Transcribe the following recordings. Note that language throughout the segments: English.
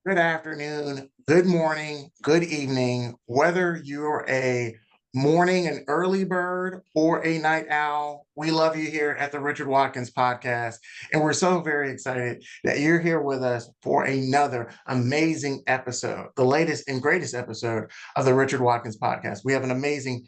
good afternoon, good morning, good evening, whether you're a morning and early bird or a night owl. We love you here at the Richard Watkins Podcast. And we're so very excited that you're here with us for another amazing episode, the latest and greatest episode of the Richard Watkins Podcast. We have an amazing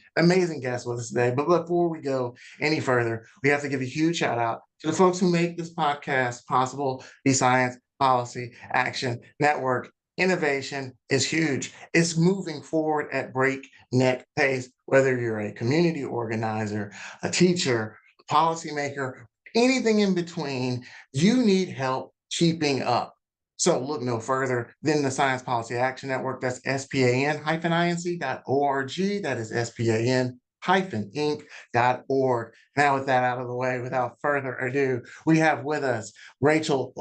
guest with us today. But before we go any further, we have to give a huge shout out to the folks who make this podcast possible, the Science Policy Action Network. Innovation is huge. It's moving forward at breakneck pace, whether you're a community organizer, a teacher, a policymaker, anything in between, you need help keeping up. So look no further than the Science Policy Action Network. That's span-inc.org. That is span-inc.org. Now, with that out of the way, without further ado, we have with us Rachel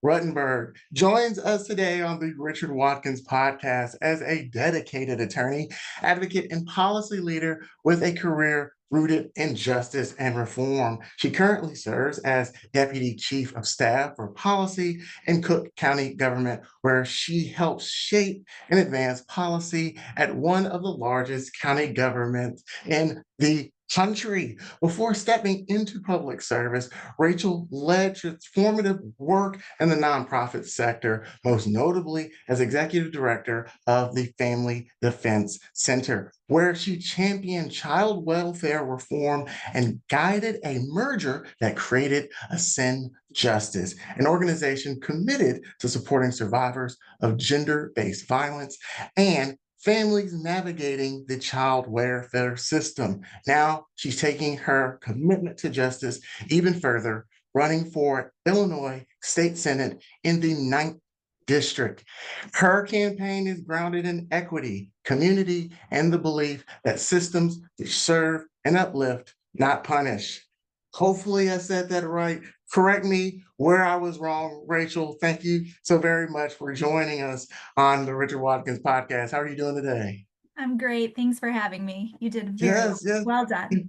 Ruttenberg joins us today on the Richard Watkins Podcast as a dedicated attorney, advocate, and policy leader with a career rooted in justice and reform. She currently serves as Deputy Chief of Staff for Policy in Cook County Government, where she helps shape and advance policy at one of the largest county governments in the country. Before stepping into public service, Rachel led transformative work in the nonprofit sector, most notably as executive director of the Family Defense Center, where she championed child welfare reform and guided a merger that created Ascend Justice, an organization committed to supporting survivors of gender-based violence and families navigating the child welfare system. Now she's taking her commitment to justice even further, running for Illinois State Senate in the 9th District. Her campaign is grounded in equity, community, and the belief that systems serve and uplift, not punish. Hopefully, I said that right. Correct me where I was wrong, Rachel. Thank you so very much for joining us on the Richard Watkins Podcast. How are you doing today? I'm great. Thanks for having me. You did very well. Yes, yes. Well done.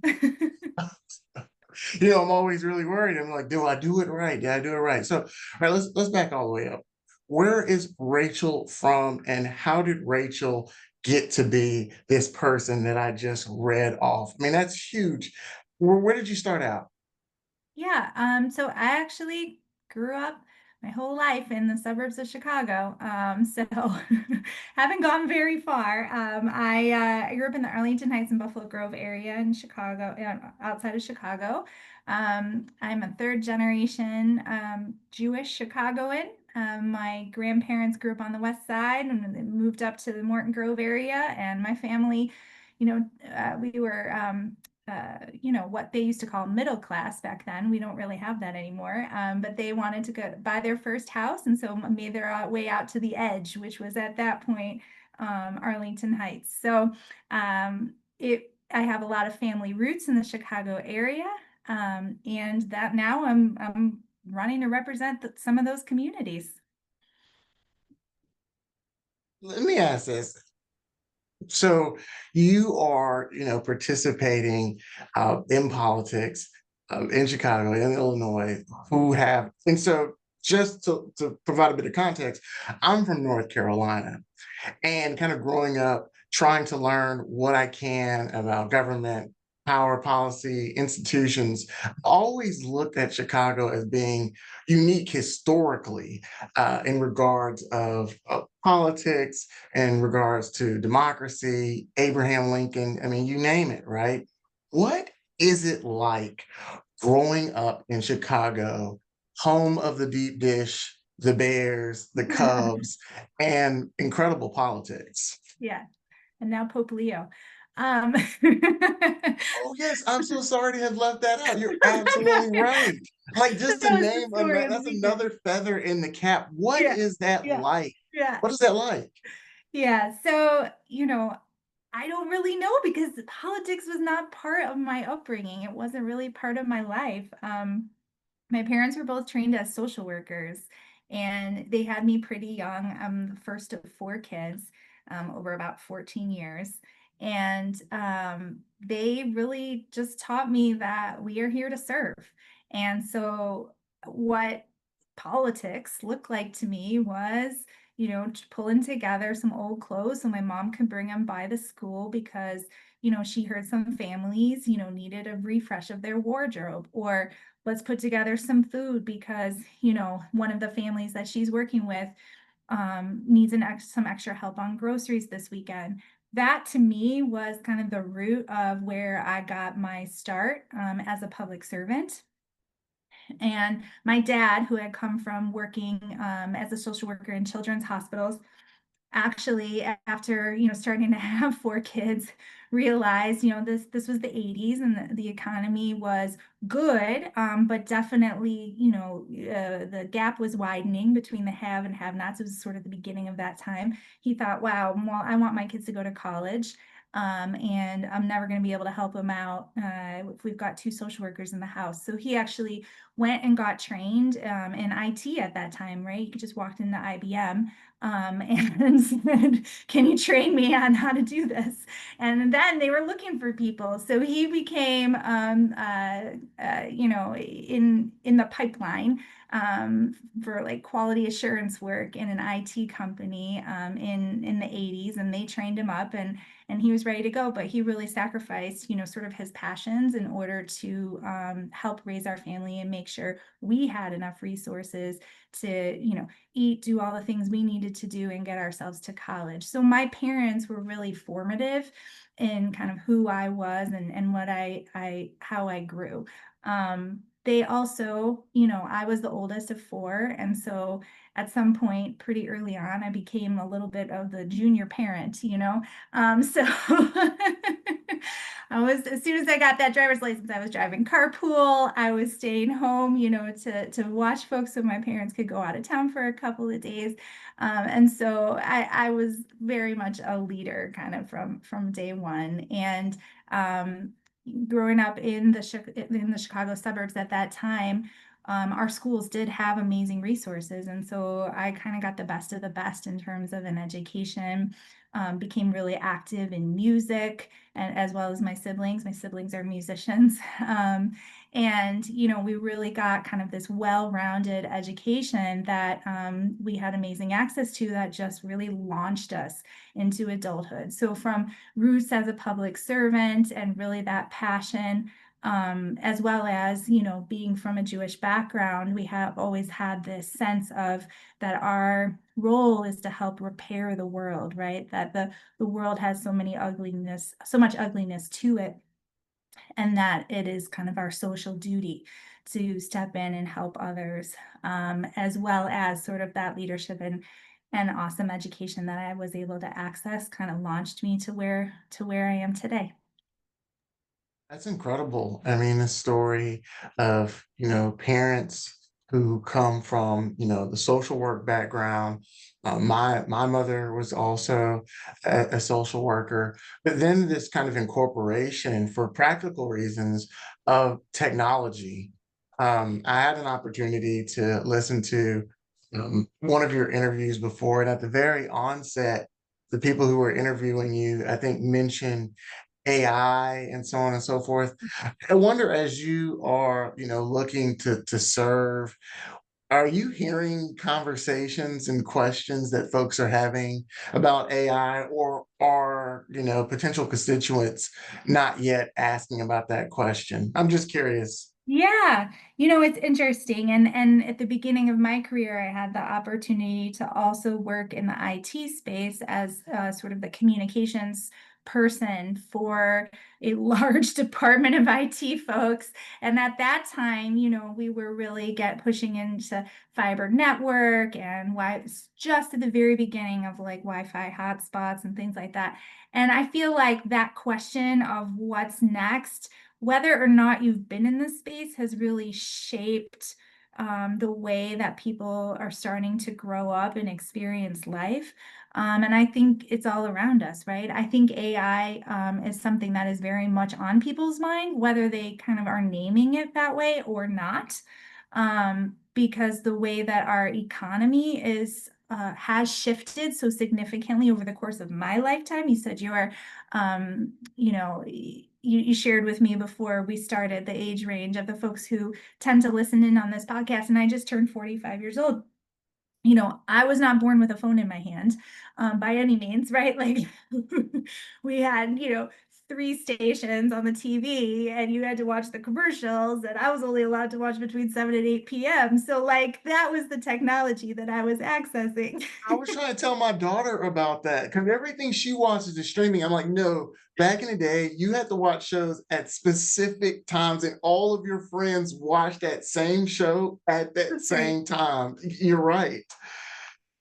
I'm always really worried. I'm like, do I do it right? Did I do it right? So, all right, let's back all the way up. Where is Rachel from, and how did Rachel get to be this person that I just read off? I mean, that's huge. Where did you start out? Yeah, so I actually grew up my whole life in the suburbs of Chicago. So haven't gone very far. I grew up in the Arlington Heights and Buffalo Grove area in Chicago, outside of Chicago. I'm a third generation Jewish Chicagoan. My grandparents grew up on the west side and they moved up to the Morton Grove area, and my family, we were what they used to call middle class back then. We don't really have that anymore. But they wanted to go buy their first house, and so made their way out to the edge, which was at that point Arlington Heights. So I have a lot of family roots in the Chicago area, and that now I'm running to represent some of those communities. Let me ask this. So you are, participating in politics in Chicago, in Illinois, who have, and so just to provide a bit of context, I'm from North Carolina, and kind of growing up, trying to learn what I can about government, power, policy, institutions, always looked at Chicago as being unique historically in regards of politics, in regards to democracy, Abraham Lincoln. I mean, you name it, right? What is it like growing up in Chicago, home of the deep dish, the Bears, the Cubs, and incredible politics? Yeah, and now Pope Leo. Um, Oh, yes, I'm so sorry to have left that out. You're absolutely right. Like, That just to was the name story another, of the that's weekend. another feather in the cap. What Yeah, is that yeah, like? yeah, What is that like? yeah. So, I don't really know because politics was not part of my upbringing. It wasn't really part of my life. My parents were both trained as social workers, and they had me pretty young. I'm the first of four kids, over about 14 years. And they really just taught me that we are here to serve. And so, what politics looked like to me was, pulling together some old clothes so my mom could bring them by the school because, she heard some families, needed a refresh of their wardrobe, or let's put together some food because, one of the families that she's working with needs some extra help on groceries this weekend. That to me was kind of the root of where I got my start as a public servant. And my dad, who had come from working as a social worker in children's hospitals, actually after starting to have four kids, realized this was the 80s and the economy was good, but definitely the gap was widening between the have and have nots. It was sort of the beginning of that time. He thought, wow, well, I want my kids to go to college, and I'm never going to be able to help them out if we've got two social workers in the house. So he actually went and got trained in IT at that time, right? You just walked into IBM and said, can you train me on how to do this? And then they were looking for people. So he became, in the pipeline for like quality assurance work in an IT company in the 80s, and they trained him up and he was ready to go, but he really sacrificed, sort of his passions in order to help raise our family and make sure we had enough resources to, eat, do all the things we needed to do and get ourselves to college. So my parents were really formative in kind of who I was and what how I grew. They also, I was the oldest of four. And so at some point pretty early on, I became a little bit of the junior parent, so as soon as I got that driver's license, I was driving carpool. I was staying home, to watch folks so my parents could go out of town for a couple of days. And so I was very much a leader kind of from day one. And growing up in the Chicago suburbs at that time, our schools did have amazing resources. And so I kind of got the best of the best in terms of an education, became really active in music, and as well as my siblings. My siblings are musicians. And, we really got kind of this well-rounded education that we had amazing access to that just really launched us into adulthood. So from roots as a public servant and really that passion, as well as, being from a Jewish background, we have always had this sense of that our role is to help repair the world, right? That the world has so much ugliness to it, and that it is kind of our social duty to step in and help others, as well as sort of that leadership and awesome education that I was able to access kind of launched me to where I am today. That's incredible. I mean, the story of, parents who come from, the social work background. My mother was also a social worker, but then this kind of incorporation for practical reasons of technology. I had an opportunity to listen to one of your interviews before, and at the very onset, the people who were interviewing you, I think, mentioned AI and so on and so forth. I wonder, as you are, looking to serve, are you hearing conversations and questions that folks are having about AI, or are, potential constituents not yet asking about that question? I'm just curious. Yeah, it's interesting. And at the beginning of my career, I had the opportunity to also work in the IT space as sort of the communications person for a large department of IT folks. And at that time, we were really pushing into fiber network and why it's just at the very beginning of like Wi-Fi hotspots and things like that. And I feel like that question of what's next, whether or not you've been in this space, has really shaped the way that people are starting to grow up and experience life. And I think it's all around us, right? I think AI is something that is very much on people's mind, whether they kind of are naming it that way or not. Because the way that our economy is has shifted so significantly over the course of my lifetime. You said you are, you shared with me before we started the age range of the folks who tend to listen in on this podcast, and I just turned 45 years old. I was not born with a phone in my hand, by any means, right? Like we had, three stations on the TV and you had to watch the commercials, and I was only allowed to watch between 7 and 8 p.m. So like that was the technology that I was accessing. I was trying to tell my daughter about that because everything she watches is streaming. I'm like, no, back in the day, you had to watch shows at specific times, and all of your friends watched that same show at that That's right. same time. You're right.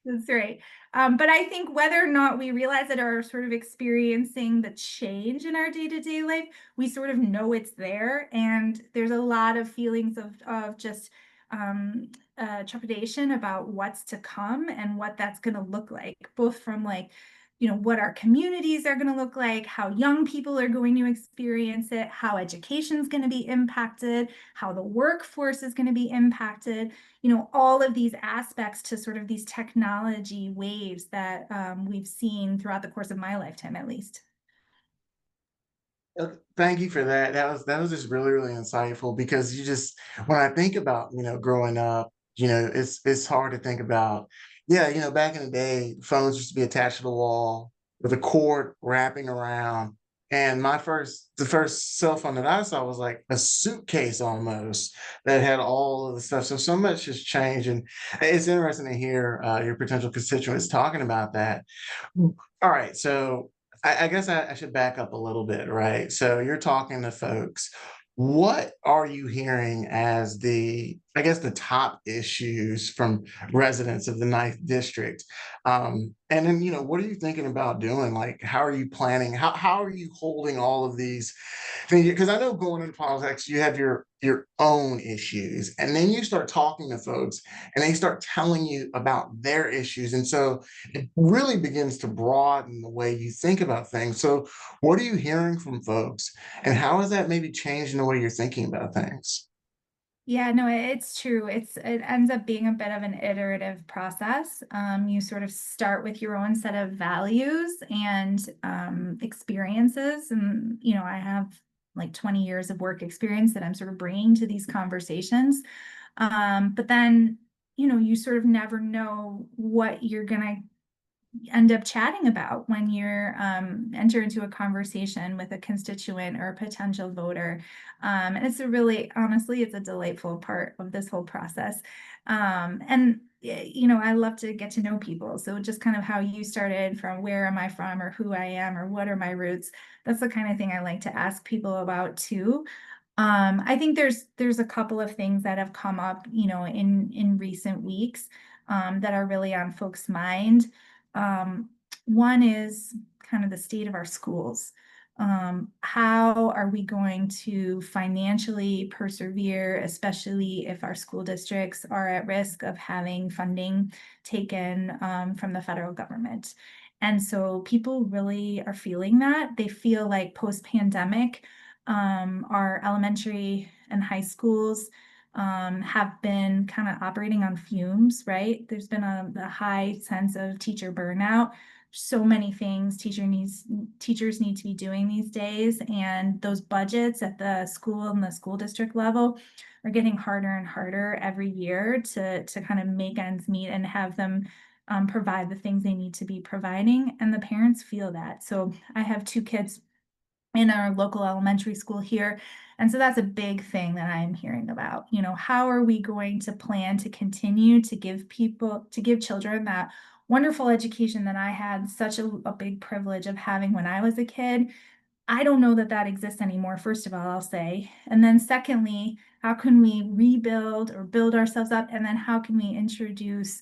That's right. But I think whether or not we realize it or are sort of experiencing the change in our day-to-day life, we sort of know it's there. And there's a lot of feelings of just trepidation about what's to come and what that's going to look like, both from like, what our communities are going to look like, how young people are going to experience it, how education is going to be impacted, how the workforce is going to be impacted, all of these aspects to sort of these technology waves that we've seen throughout the course of my lifetime, at least. Thank you for that. That was just really, really insightful because you just when I think about, growing up, it's hard to think about, yeah, back in the day, phones used to be attached to the wall with a cord wrapping around. And the first cell phone that I saw was like a suitcase almost that had all of the stuff. So much has changed. And it's interesting to hear your potential constituents talking about that. All right. So I guess I should back up a little bit, right? So you're talking to folks. What are you hearing as I guess, the top issues from residents of the ninth district? And then, what are you thinking about doing? Like, how are you planning? How are you holding all of these things? Because I know going into politics, you have your own issues, and then you start talking to folks, and they start telling you about their issues, and so it really begins to broaden the way you think about things. So, what are you hearing from folks, and how is that maybe changing the way you're thinking about things? Yeah, no, it's true. It ends up being a bit of an iterative process. You sort of start with your own set of values and experiences, and I have like 20 years of work experience that I'm sort of bringing to these conversations. But then, you sort of never know what you're gonna end up chatting about when you're enter into a conversation with a constituent or a potential voter. And it's a really, honestly, it's a delightful part of this whole process. And I love to get to know people. So just kind of how you started, from where am I from, or who I am, or what are my roots. That's the kind of thing I like to ask people about too. I think there's a couple of things that have come up, in recent weeks, that are really on folks' mind. Um, One is kind of the state of our schools. How are we going to financially persevere, especially if our school districts are at risk of having funding taken from the federal government? And so people really are feeling that. They feel like post-pandemic, our elementary and high schools have been kind of operating on fumes, right? There's been a high sense of teacher burnout. So many things teachers need to be doing these days, and those budgets at the school and the school district level are getting harder and harder every year to kind of make ends meet and have them provide the things they need to be providing. And the parents feel that. So I have two kids in our local elementary school here. And so that's a big thing that I'm hearing about. How are we going to plan to continue to give children that wonderful education that I had such a big privilege of having when I was a kid? I don't know that that exists anymore, first of all, I'll say. And then secondly, how can we rebuild or build ourselves up? And then how can we introduce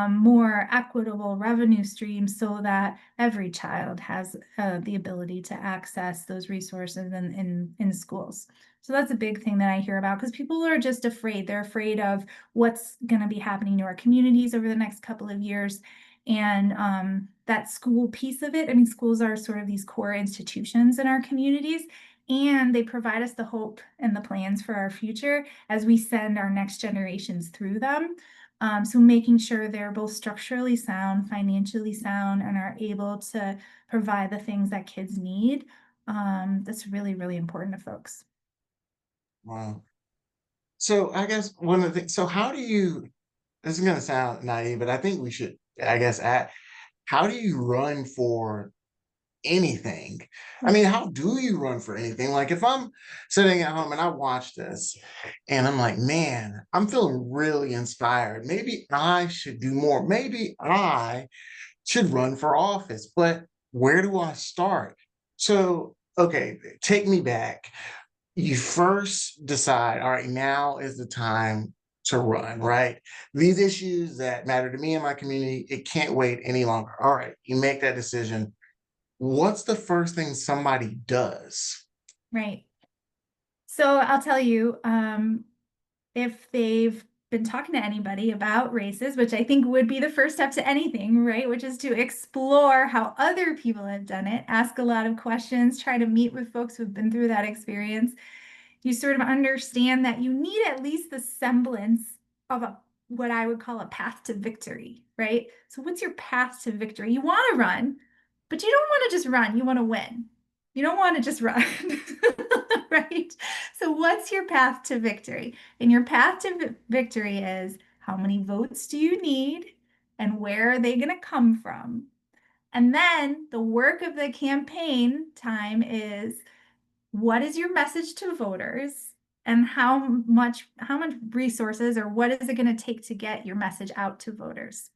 more equitable revenue streams so that every child has the ability to access those resources in schools? So that's a big thing that I hear about, because people are just afraid. They're afraid of what's going to be happening to our communities over the next couple of years. And that school piece of it, I mean, schools are sort of these core institutions in our communities, and they provide us the hope and the plans for our future as we send our next generations through them. So making sure they're both structurally sound, financially sound, and are able to provide the things that kids need. That's really, really important to folks. Wow. So I guess one of the things, so how do you, this is going to sound naive, but I think we should, I guess, how do you run for anything? I mean, how do you run for anything? Like if I'm sitting at home and I watch this and I'm like, man, I'm feeling really inspired. Maybe I should do more. Maybe I should run for office, but where do I start? So, okay, take me back. You first decide, all right, now is the time to run, right? These issues that matter to me and my community, it can't wait any longer. All right, you make that decision. What's the first thing somebody does? Right. So I'll tell you, if they've been talking to anybody about races, which I think would be the first step to anything, right? Which is to explore how other people have done it, ask a lot of questions, try to meet with folks who've been through that experience. You sort of understand that you need at least the semblance of a what I would call a path to victory, right? So what's your path to victory? You want to run, but you don't want to just run, you want to win. You don't want to just run, right? So what's your path to victory? And your path to victory is how many votes do you need and where are they going to come from? And then the work of the campaign time is what is your message to voters and how much resources or what is it going to take to get your message out to voters.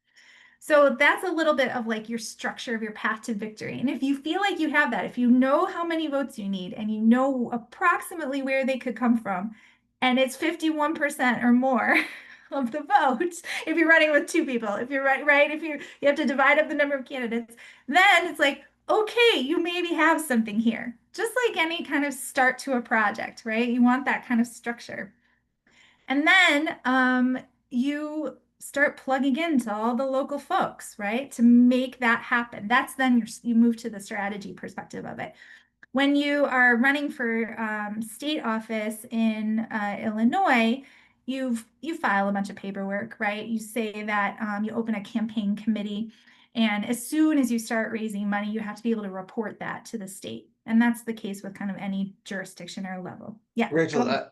So that's a little bit of like your structure of your path to victory. And if you feel like you have that, if you know how many votes you need and you know approximately where they could come from, and it's 51% or more of the votes, if you're running with two people, if you're right, if you have to divide up the number of candidates, then it's like, okay, you maybe have something here. Just like any kind of start to a project, right? You want that kind of structure. And then you start plugging into all the local folks, right? To make that happen. That's then you move to the strategy perspective of it. When you are running for state office in Illinois, you file a bunch of paperwork, right? You say that you open a campaign committee, and as soon as you start raising money, you have to be able to report that to the state. And that's the case with kind of any jurisdiction or level. Yeah, go Rachel, ahead.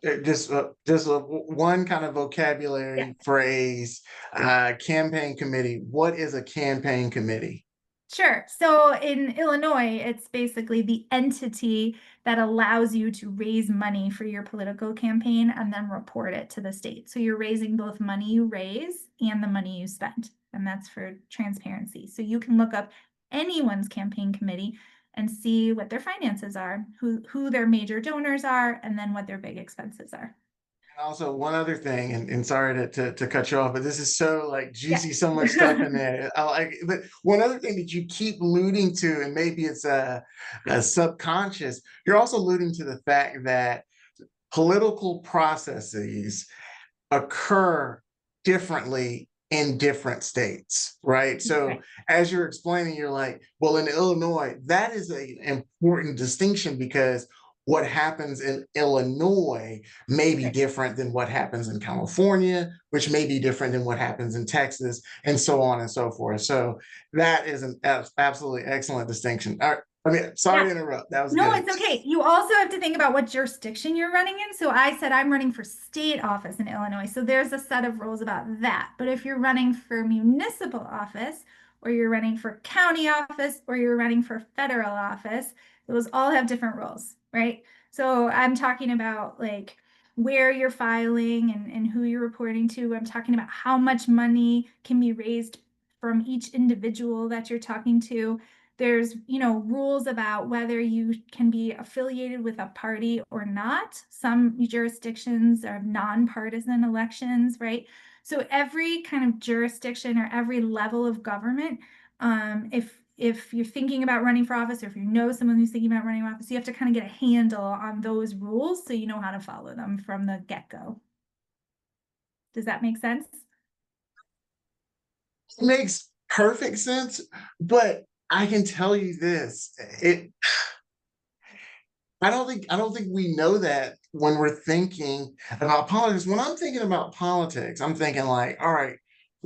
one kind of Yeah. vocabulary phrase, campaign committee. What is a campaign committee? Sure. So in Illinois, it's basically the entity that allows you to raise money for your political campaign and then report it to the state. So you're raising both money you raise and the money you spend. And that's for transparency. So you can look up anyone's campaign committee and see what their finances are, who their major donors are, and then what their big expenses are. Also, one other thing, and sorry to cut you off, but this is so like Yeah. juicy, so much stuff in there. I like, but one other thing that you keep alluding to, and maybe it's a subconscious, you're also alluding to the fact that political processes occur differently in different states, right? So Right. as you're explaining, you're like, well, in Illinois, that is an important distinction because what happens in Illinois may be Right. different than what happens in California, which may be different than what happens in Texas, and so on and so forth. So that is an absolutely excellent distinction. All right. I mean, sorry Yeah. to interrupt. That was No, good. it's okay. You also have to think about what jurisdiction you're running in. So I said I'm running for state office in Illinois. So there's a set of rules about that. But if you're running for municipal office, or you're running for county office, or you're running for federal office, those all have different rules, right? So I'm talking about like where you're filing and who you're reporting to. I'm talking about how much money can be raised from each individual that you're talking to. There's rules about whether you can be affiliated with a party or not. Some jurisdictions are nonpartisan elections, right? So every kind of jurisdiction or every level of government, if you're thinking about running for office, or if you know someone who's thinking about running for office, you have to kind of get a handle on those rules so you know how to follow them from the get-go. Does that make sense? It makes perfect sense, but I can tell you this, it I don't think we know that when we're thinking about politics. When I'm thinking about politics, I'm thinking like, all right,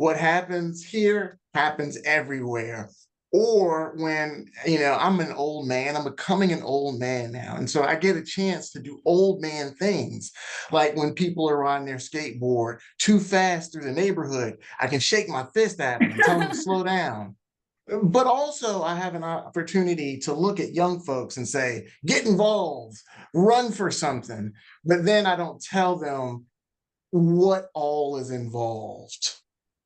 what happens here happens everywhere. Or when, I'm an old man, I'm becoming an old man now. And so I get a chance to do old man things. Like when people are on their skateboard too fast through the neighborhood, I can shake my fist at them and tell them to slow down. But also, I have an opportunity to look at young folks and say, get involved, run for something. But then I don't tell them what all is involved.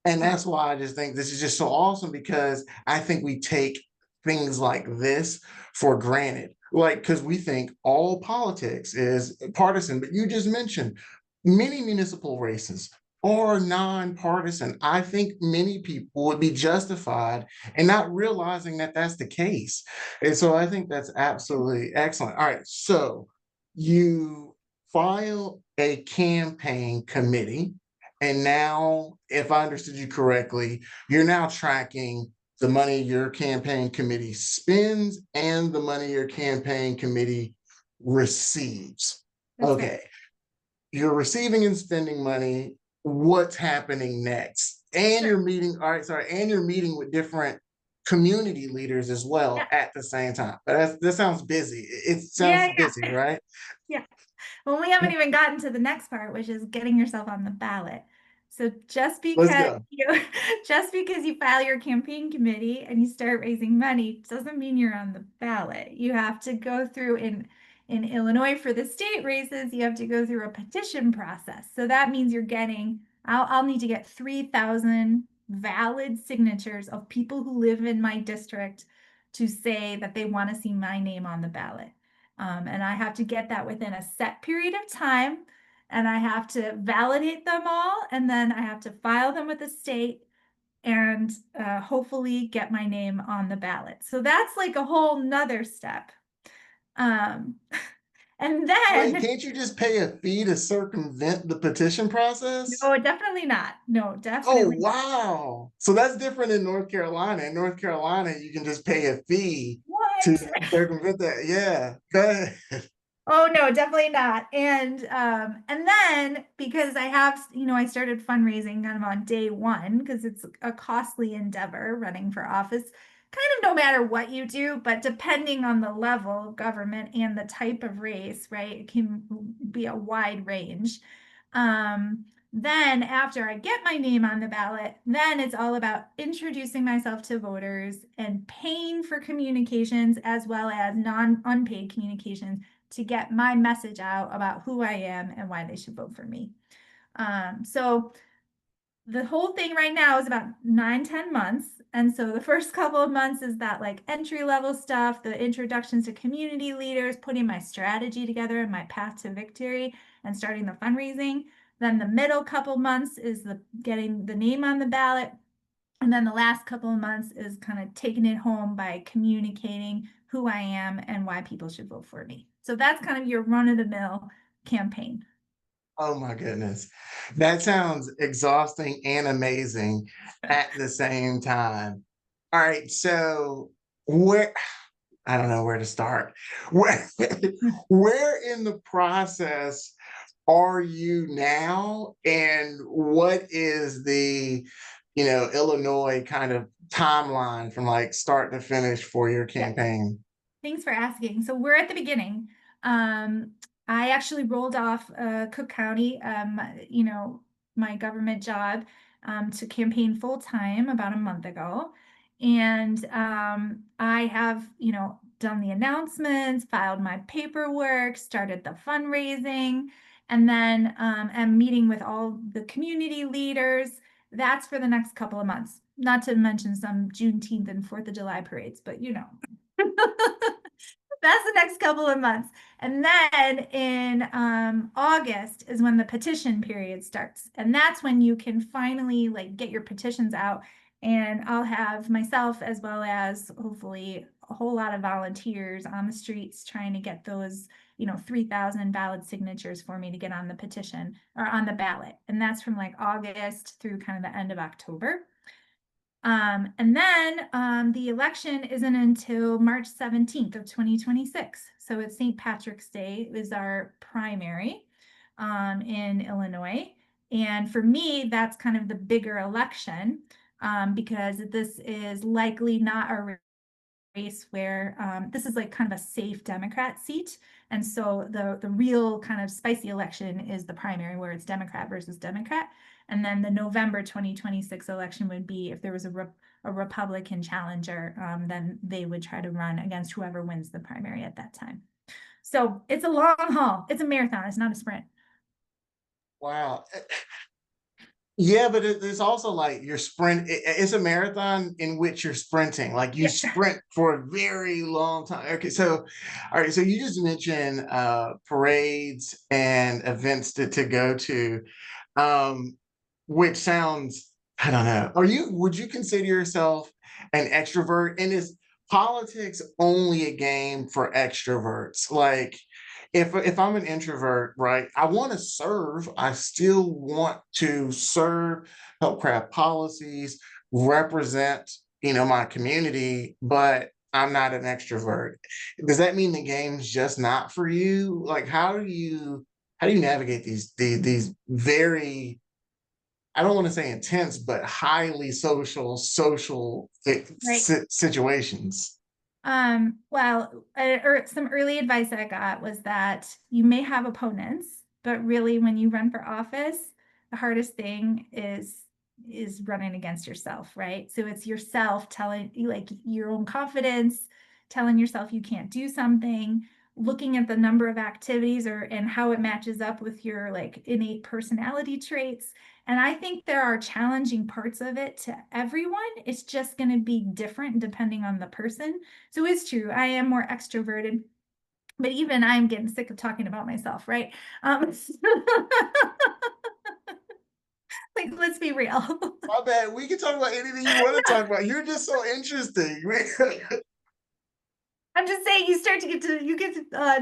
And that's why I just think this is just so awesome, because I think we take things like this for granted. Like, because we think all politics is partisan, but you just mentioned many municipal races are nonpartisan. I think many people would be justified in not realizing that that's the case. And so I think that's absolutely excellent. All right. So you file a campaign committee. And now, if I understood you correctly, you're now tracking the money your campaign committee spends and the money your campaign committee receives. That's right. Okay. You're receiving and spending money. What's happening next? And Sure. you're meeting, all right, sorry, and you're meeting with different community leaders as well Yeah. at the same time. But that sounds busy. It sounds Yeah. busy, right? Yeah. Well, we haven't even gotten to the next part, which is getting yourself on the ballot. So just Let's because go. just because you file your campaign committee and you start raising money doesn't mean you're on the ballot. You have to go through in Illinois for the state races, you have to go through a petition process. So that means I'll need to get 3,000 valid signatures of people who live in my district to say that they want to see my name on the ballot. And I have to get that within a set period of time, and I have to validate them all, and then I have to file them with the state and hopefully get my name on the ballot. So that's like a whole nother step. Um, and Wait, then, can't you just pay a fee to circumvent the petition process? no, definitely not. No, Oh, definitely not. wow. So that's different in North Carolina. In North Carolina, you can just pay a fee to What? circumvent that. Yeah, go ahead. Oh no, definitely not. And then because I have, I started fundraising kind of on day one because it's a costly endeavor running for office, kind of no matter what you do, but depending on the level of government and the type of race, right? It can be a wide range. Then after I get my name on the ballot, then it's all about introducing myself to voters and paying for communications as well as non-unpaid communications to get my message out about who I am and why they should vote for me. So the whole thing right now is about 9-10 months. And so the first couple of months is that like entry level stuff, the introductions to community leaders, putting my strategy together and my path to victory and starting the fundraising. Then the middle couple months is the getting the name on the ballot. And then the last couple of months is kind of taking it home by communicating who I am and why people should vote for me. So that's kind of your run of the mill campaign. Oh my goodness. That sounds exhausting and amazing at the same time. All right, so where I don't know where to start. Where where in the process are you now, and what is the Illinois kind of timeline from like start to finish for your Yeah. campaign? Thanks for asking. So we're at the beginning. Um, I actually rolled off Cook County, my government job to campaign full time about a month ago. And I have, done the announcements, filed my paperwork, started the fundraising, and then am meeting with all the community leaders. That's for the next couple of months, not to mention some Juneteenth and 4th of July parades, but that's the next couple of months. And then in August is when the petition period starts. And that's when you can finally like get your petitions out. And I'll have myself as well as hopefully a whole lot of volunteers on the streets trying to get those, 3,000 valid signatures for me to get on the petition or on the ballot. And that's from like August through kind of the end of October. And then the election isn't until March 17th of 2026. So it's St. Patrick's Day is our primary in Illinois. And for me, that's kind of the bigger election, because this is likely not a race where this is like kind of a safe Democrat seat. And so the real kind of spicy election is the primary, where it's Democrat versus Democrat. And then the November 2026 election would be if there was a Republican challenger, then they would try to run against whoever wins the primary at that time. So it's a long haul. It's a marathon. It's not a sprint. Wow. Yeah, but it's also like you're it's a marathon in which you're sprinting. Like you Yeah. sprint for a very long time. Okay, so all right, so you just mentioned parades and events to go to, um, which sounds, I don't know. Would you consider yourself an extrovert? And is politics only a game for extroverts? Like if I'm an introvert, right, I want to serve. I still want to serve, help craft policies, represent, my community, but I'm not an extrovert. Does that mean the game's just not for you? Like, how do you navigate these very, I don't want to say intense, but highly social Right. situations? Well, or some early advice I got was that you may have opponents, but really when you run for office, the hardest thing is running against yourself, right? So it's yourself telling you, like, your own confidence, telling yourself you can't do something, looking at the number of activities or and how it matches up with your like innate personality traits. And I think there are challenging parts of it to everyone. It's just going to be different depending on the person. So it's true. I am more extroverted, but even I'm getting sick of talking about myself, right? Like, let's be real. My bad. We can talk about anything you want to talk about. You're just so interesting. I'm just saying you get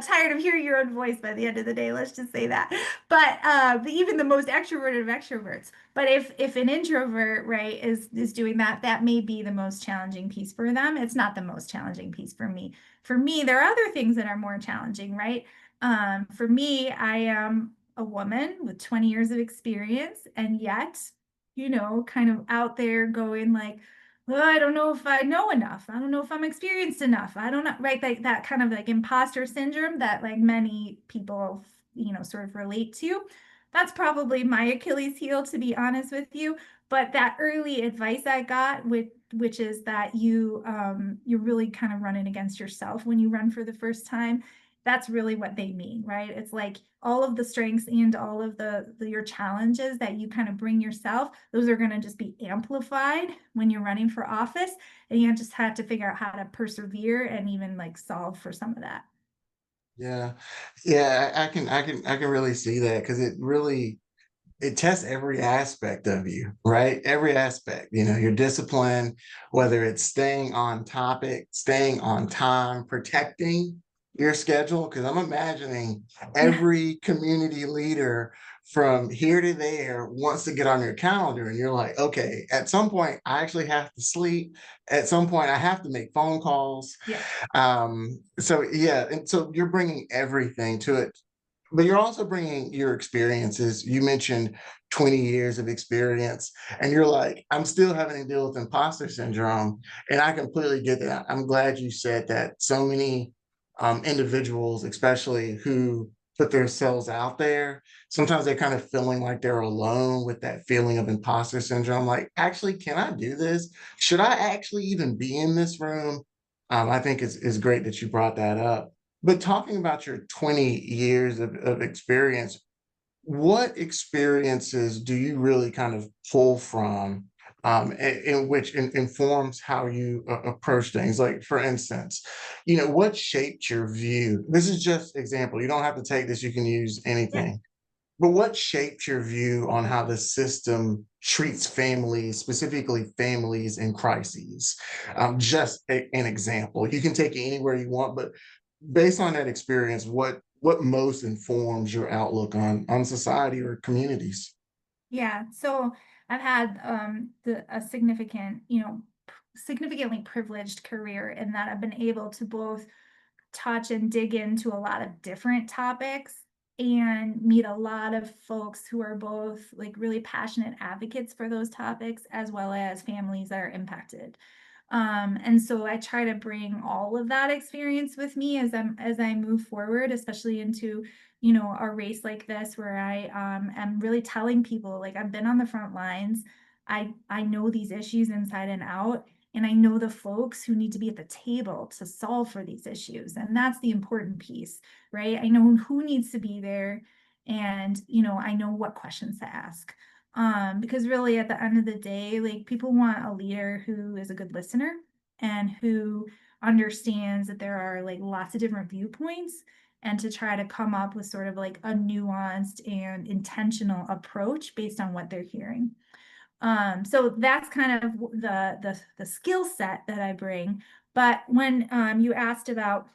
tired of hearing your own voice by the end of the day. Let's just say that. But even the most extroverted of extroverts. But if an introvert, right, is doing that, that may be the most challenging piece for them. It's not the most challenging piece for me. For me, there are other things that are more challenging, right? For me, I am a woman with 20 years of experience, and yet, kind of out there going like, well, I don't know if I know enough. I don't know if I'm experienced enough. I don't know, right? Like that kind of like imposter syndrome that like many people, sort of relate to. That's probably my Achilles heel, to be honest with you. But that early advice I got, which is that you're really kind of running against yourself when you run for the first time. That's really what they mean, right? It's like all of the strengths and all of your challenges that you kind of bring yourself, those are going to just be amplified when you're running for office, and you just have to figure out how to persevere and even like solve for some of that. Yeah. Yeah, I can really see that because it tests every aspect of you, right? Every aspect, your discipline, whether it's staying on topic, staying on time, protecting your schedule. Because I'm imagining Yeah. every community leader from here to there wants to get on your calendar, and you're like, okay, at some point, I actually have to sleep. At some point, I have to make phone calls. Yeah. So yeah, and so you're bringing everything to it, but you're also bringing your experiences. You mentioned 20 years of experience, and you're like, I'm still having to deal with imposter syndrome. And I completely get that. I'm glad you said that. So many individuals, especially who put themselves out there, sometimes they're kind of feeling like they're alone with that feeling of imposter syndrome. Like, actually, can I do this? Should I actually even be in this room? I think it's great that you brought that up. But talking about your 20 years of experience, what experiences do you really kind of pull from, in which informs how you approach things? Like, for instance, what shaped your view? This is just example. You don't have to take this. You can use Yeah. anything. But what shaped your view on how the system treats families, specifically families in crises? Just an example. You can take it anywhere you want, but based on that experience, what most informs your outlook on society or communities? Yeah. So I've had a significant, significantly privileged career in that I've been able to both touch and dig into a lot of different topics. and meet a lot of folks who are both like really passionate advocates for those topics, as well as families that are impacted. And so I try to bring all of that experience with me as I move forward, especially into, a race like this, where I am really telling people, like, I've been on the front lines. I know these issues inside and out, and I know the folks who need to be at the table to solve for these issues. And that's the important piece, right? I know who needs to be there, and I know what questions to ask. Because really at the end of the day, like, people want a leader who is a good listener and who understands that there are like lots of different viewpoints, and to try to come up with sort of like a nuanced and intentional approach based on what they're hearing. So that's kind of the skill set that I bring. But when you asked about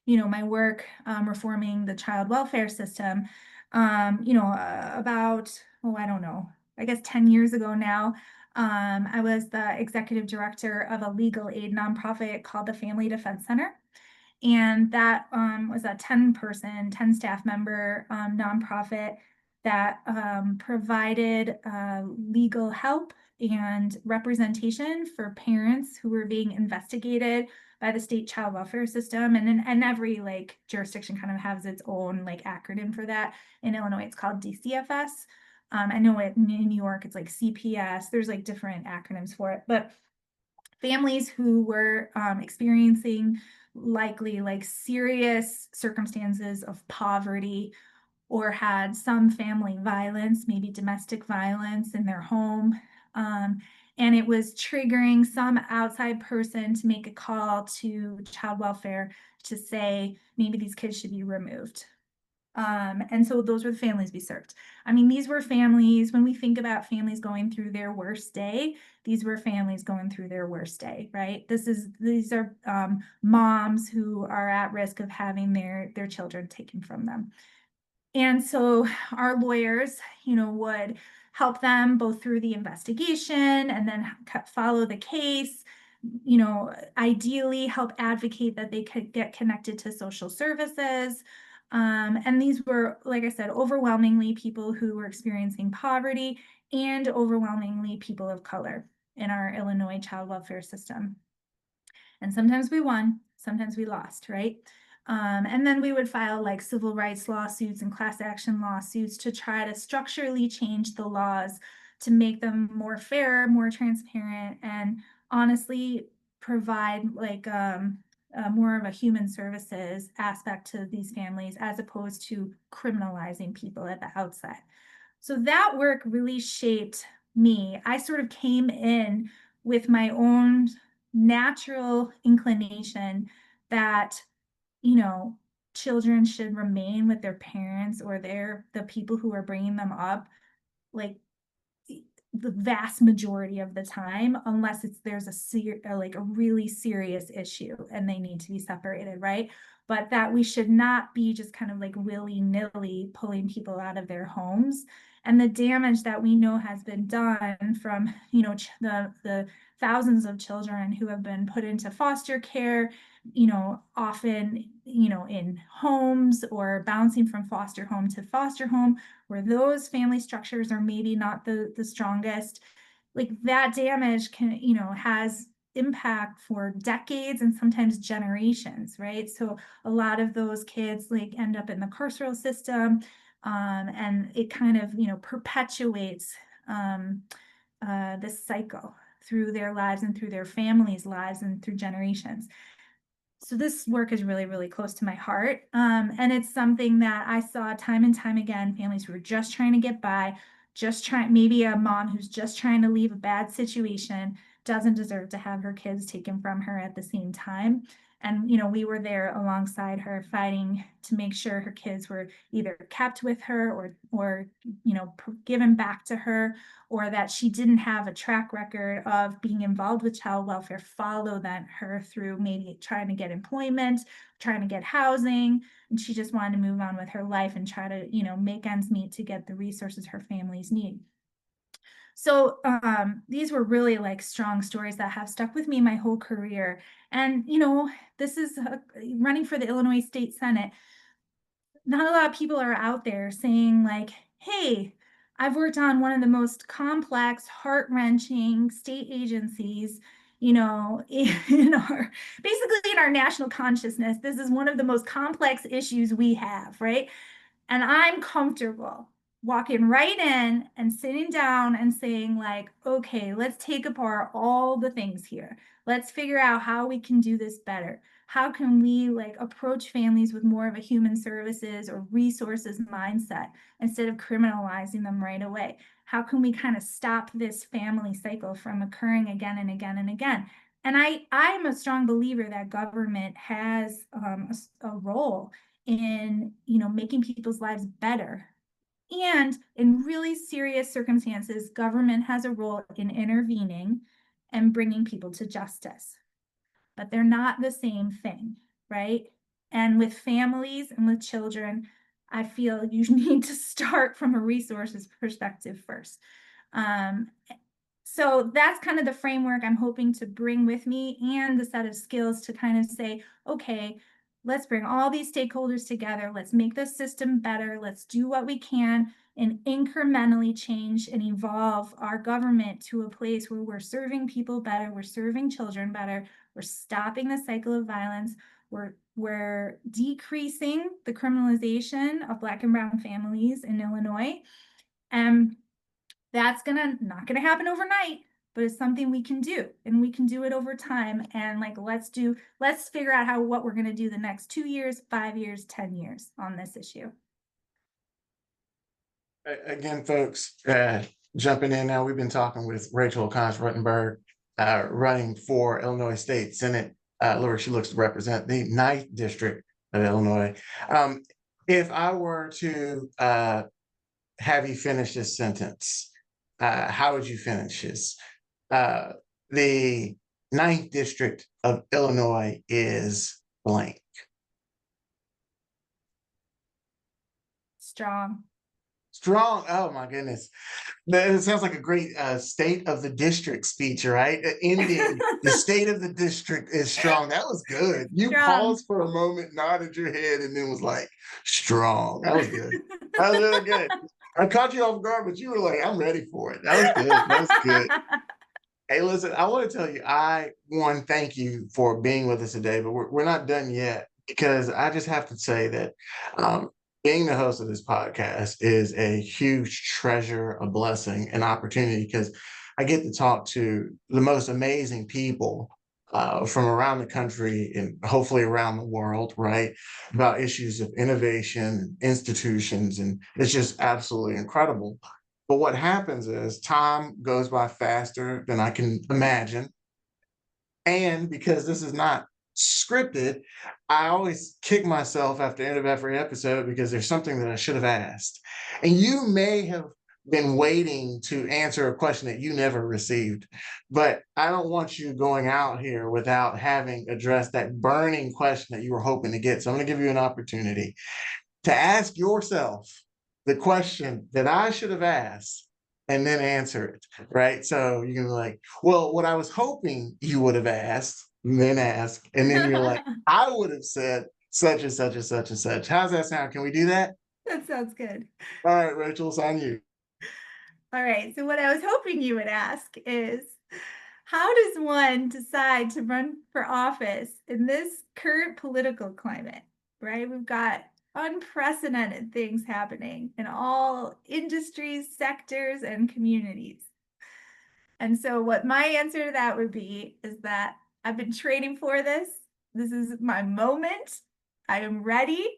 my work reforming the child welfare system, about, oh, I don't know, I guess 10 years ago now, I was the executive director of a legal aid nonprofit called the Family Defense Center. And that was a 10-person, 10 staff member nonprofit that provided legal help and representation for parents who were being investigated by the state child welfare system. And every like jurisdiction kind of has its own like acronym for that. In Illinois, it's called DCFS. I know in New York, it's like CPS. There's like different acronyms for it. But families who were experiencing likely like serious circumstances of poverty, or had some family violence, maybe domestic violence in their home. Um, and it was triggering some outside person to make a call to child welfare to say maybe these kids should be removed. And so those were the families we served. I mean, these were families, when we think about families going through their worst day, these were families going through their worst day, right? These are moms who are at risk of having their children taken from them. And so our lawyers, would help them both through the investigation and then follow the case, ideally help advocate that they could get connected to social services. And these were, like I said, overwhelmingly people who were experiencing poverty, and overwhelmingly people of color in our Illinois child welfare system. And sometimes we won, sometimes we lost, right? And then we would file like civil rights lawsuits and class action lawsuits to try to structurally change the laws to make them more fair, more transparent, and honestly provide like more of a human services aspect to these families, as opposed to criminalizing people at the outset. So that work really shaped me. I sort of came in with my own natural inclination that, you know, children should remain with their parents, or the people who are bringing them up, like the vast majority of the time, unless there's like a really serious issue and they need to be separated, right? But that we should not be just kind of like willy-nilly pulling people out of their homes. And the damage that we know has been done from, the thousands of children who have been put into foster care, often, in homes, or bouncing from foster home to foster home, where those family structures are maybe not the strongest. Like, that damage can, has impact for decades and sometimes generations, right? So a lot of those kids like end up in the carceral system, and it kind of, perpetuates this cycle through their lives and through their families' lives and through generations. So this work is really, really close to my heart. And it's something that I saw time and time again, families who were just trying to get by, maybe a mom who's just trying to leave a bad situation doesn't deserve to have her kids taken from her at the same time. And, we were there alongside her, fighting to make sure her kids were either kept with her, or given back to her, or that she didn't have a track record of being involved with child welfare follow her through maybe trying to get employment, trying to get housing, and she just wanted to move on with her life and try to, make ends meet to get the resources her families need. So these were really like strong stories that have stuck with me my whole career. And, this is running for the Illinois State Senate. not a lot of people are out there saying like, hey, I've worked on one of the most complex, heart-wrenching state agencies, in our basically in our national consciousness. This is one of the most complex issues we have, right? And I'm comfortable walking right in and sitting down and saying, like, okay, let's take apart all the things here. Let's figure out how we can do this better. How can we like approach families with more of a human services or resources mindset instead of criminalizing them right away? How can we kind of stop this family cycle from occurring again and again and again? And I'm a strong believer that government has a role in making people's lives better, and in really serious circumstances government has a role in intervening and bringing people to justice, but they're not the same thing, right? And with families and with children, I feel you need to start from a resources perspective first. So that's kind of the framework I'm hoping to bring with me, and the set of skills to kind of say, okay, let's bring all these stakeholders together. Let's make the system better. Let's do what we can and incrementally change and evolve our government to a place where we're serving people better. We're serving children better. We're stopping the cycle of violence. We're decreasing the criminalization of Black and Brown families in Illinois. And that's not gonna happen overnight, but it's something we can do, and we can do it over time. And like, let's figure out what we're gonna do the next 2 years, 5 years, 10 years on this issue. Again, folks, jumping in now, we've been talking with Rachel Ruttenberg, running for Illinois State Senate. Where she looks to represent the 9th District of Illinois. If I were to have you finish this sentence, how would you finish this? The 9th District of Illinois is blank. Strong. Strong. Oh my goodness. It sounds like a great state of the district speech, right? Ending the state of the district is strong. That was good. You paused for a moment, nodded your head, and then was like, strong. That was good. That was really good. I caught you off guard, but you were like, I'm ready for it. That was good. That was good. Hey, listen, I want to tell you, thank you for being with us today, but we're not done yet, because I just have to say that being the host of this podcast is a huge treasure, a blessing, an opportunity, because I get to talk to the most amazing people from around the country and hopefully around the world, right? About issues of innovation, institutions, and it's just absolutely incredible. But what happens is time goes by faster than I can imagine. And because this is not scripted, I always kick myself after the end of every episode because there's something that I should have asked. And you may have been waiting to answer a question that you never received, but I don't want you going out here without having addressed that burning question that you were hoping to get. So I'm going to give you an opportunity to ask yourself the question that I should have asked and then answer it, right? So you can be like, well, what I was hoping you would have asked, and then ask, and then you're like, I would have said such and such and such and such. How's that sound? Can we do that? That sounds good. All right, Rachel, it's on you. All right, so what I was hoping you would ask is, how does one decide to run for office in this current political climate, right? We've got unprecedented things happening in all industries, sectors, and communities. And so what my answer to that would be is that I've been training for this. This is my moment. I am ready,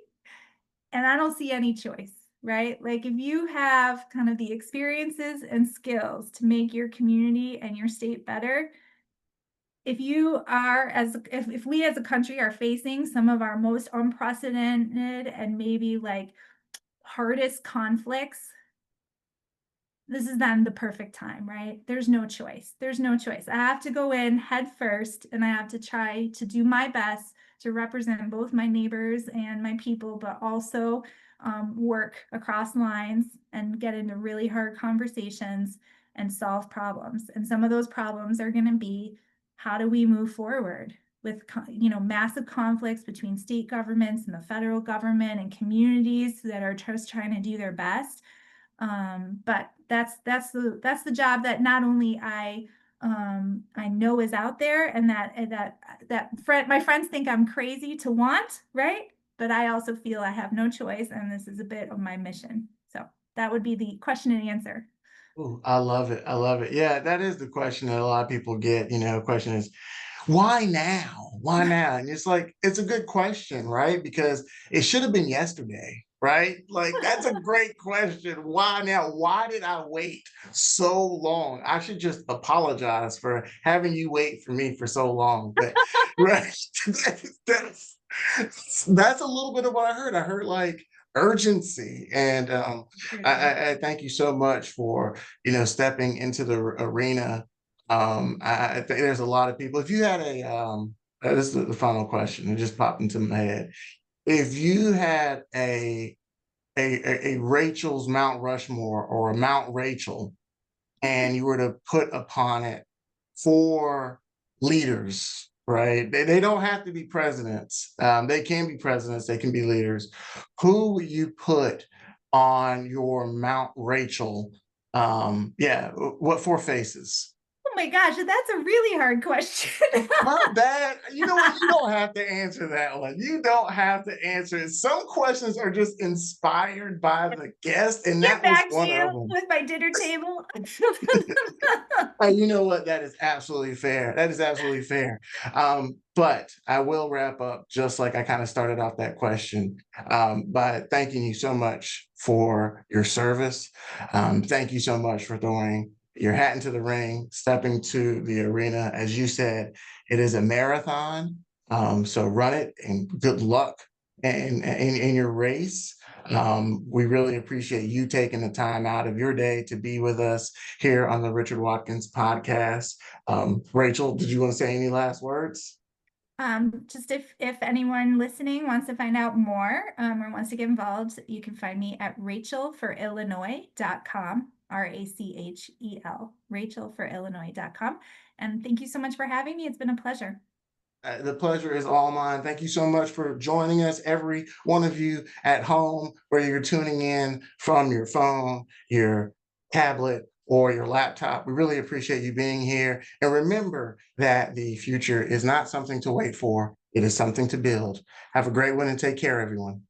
and I don't see any choice, right? Like, if you have kind of the experiences and skills to make your community and your state better, if we as a country are facing some of our most unprecedented and maybe like hardest conflicts, this is then the perfect time, right? There's no choice. There's no choice. I have to go in head first, and I have to try to do my best to represent both my neighbors and my people, but also work across lines and get into really hard conversations and solve problems. And some of those problems are going to be, how do we move forward? massive conflicts between state governments and the federal government and communities that are just trying to do their best. But that's the job that not only I know is out there, and my friends think I'm crazy to want, right? But I also feel I have no choice, and this is a bit of my mission. So that would be the question and answer. Ooh, I love it. I love it. Yeah, that is the question that a lot of people get. The question is, why now? Why now? And it's like, it's a good question, right? Because it should have been yesterday, right? Like, that's a great question. Why now? Why did I wait so long? I should just apologize for having you wait for me for so long. But, right, that's, that's a little bit of what I heard. I heard like urgency. And I thank you so much for, stepping into the arena. I think there's a lot of people. If you had this is the final question. It just popped into my head. If you had a Rachel's Mount Rushmore or a Mount Rachel, and you were to put upon it 4 leaders, right? They don't have to be presidents. They can be presidents. They can be leaders. Who would you put on your Mount Rachel? Yeah, what 4 faces? Oh my gosh, that's a really hard question. My bad. You know what? You don't have to answer that one. You don't have to answer it. Some questions are just inspired by the guest, and Get that was back to one you of them. with my dinner table. Hey, you know what? That is absolutely fair. That is absolutely fair. But I will wrap up just like I kind of started off that question, by thanking you so much for your service. Thank you so much for throwing your hat into the ring, stepping to the arena. As you said, it is a marathon. So run it, and good luck in your race. We really appreciate you taking the time out of your day to be with us here on the Richard Watkins podcast. Rachel, did you want to say any last words? Just if anyone listening wants to find out more, or wants to get involved, you can find me at rachelforillinois.com, RACHEL, rachelforillinois.com. And thank you so much for having me. It's been a pleasure. The pleasure is all mine. Thank you so much for joining us, every one of you at home, whether you're tuning in from your phone, your tablet, or your laptop. We really appreciate you being here. And remember that the future is not something to wait for, it is something to build. Have a great one and take care, everyone.